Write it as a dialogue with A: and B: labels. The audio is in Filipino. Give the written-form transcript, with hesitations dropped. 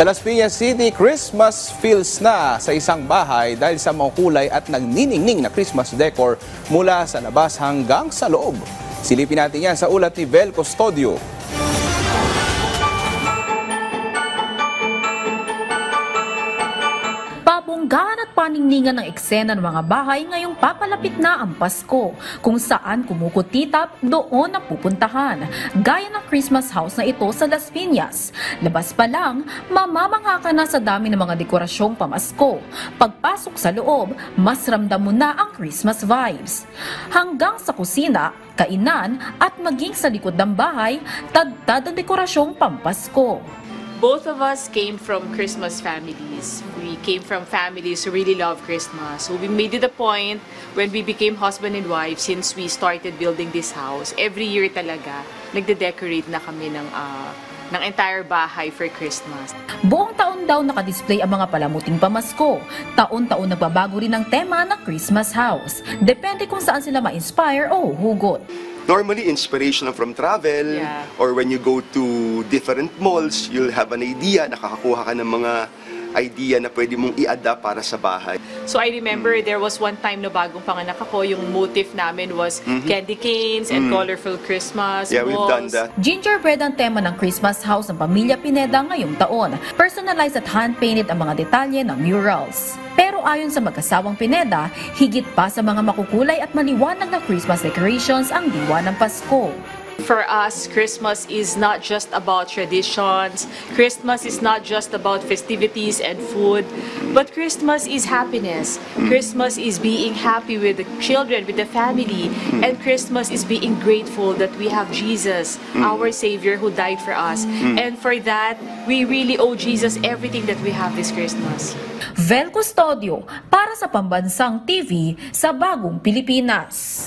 A: Sa Las Piñas City, Christmas feels na sa isang bahay dahil sa makulay at nagniningning na Christmas decor mula sa labas hanggang sa loob. Silipin natin yan sa ulat ni Vel Custodio.
B: Pabonggaan at paningningan ng eksena ng mga bahay ngayong papalapit na ang Pasko, kung saan kumukutitap doon ang pupuntahan, gaya ng Christmas house na ito sa Las Piñas. Labas pa lang, mamamangha ka na sa dami ng mga dekorasyong pamasko. Pagpasok sa loob, mas ramdam mo na ang Christmas vibes. Hanggang sa kusina, kainan at maging sa likod ng bahay, tagtad ang dekorasyong pampasko.
C: Both of us came from Christmas families. We came from families who really love Christmas. So we made it a point when we became husband and wife, since we started building this house, every year talaga, nagde-decorate na kami ng entire bahay for Christmas.
B: Buong taon daw nakadisplay ang mga palamuting pamasko. Taon-taon nagbabago rin ang tema ng Christmas house. Depende kung saan sila ma-inspire o hugot.
D: Normally, inspiration from travel, or when you go to different malls, you'll have an idea, nakakakuha ka ng mga idea na pwede mong i-adapt para sa bahay.
C: So I remember there was one time na bagong panganak ako, yung motif namin was candy canes and colorful Christmas
D: Yeah,
C: balls.
D: we've done that.
B: Gingerbread ang tema ng Christmas house ng Pamilya Pineda ngayong taon. Personalized at hand-painted ang mga detalye ng murals. Pero ayon sa mag-asawang Pineda, higit pa sa mga makukulay at maliwanag na Christmas decorations ang diwa ng Pasko.
C: For us, Christmas is not just about traditions. Christmas is not just about festivities and food, but Christmas is happiness. Christmas is being happy with the children, with the family, and Christmas is being grateful that we have Jesus, our Savior, who died for us. And for that, we really owe Jesus everything that we have this Christmas.
B: Vel Custodio para sa Pambansang TV sa Bagong Pilipinas.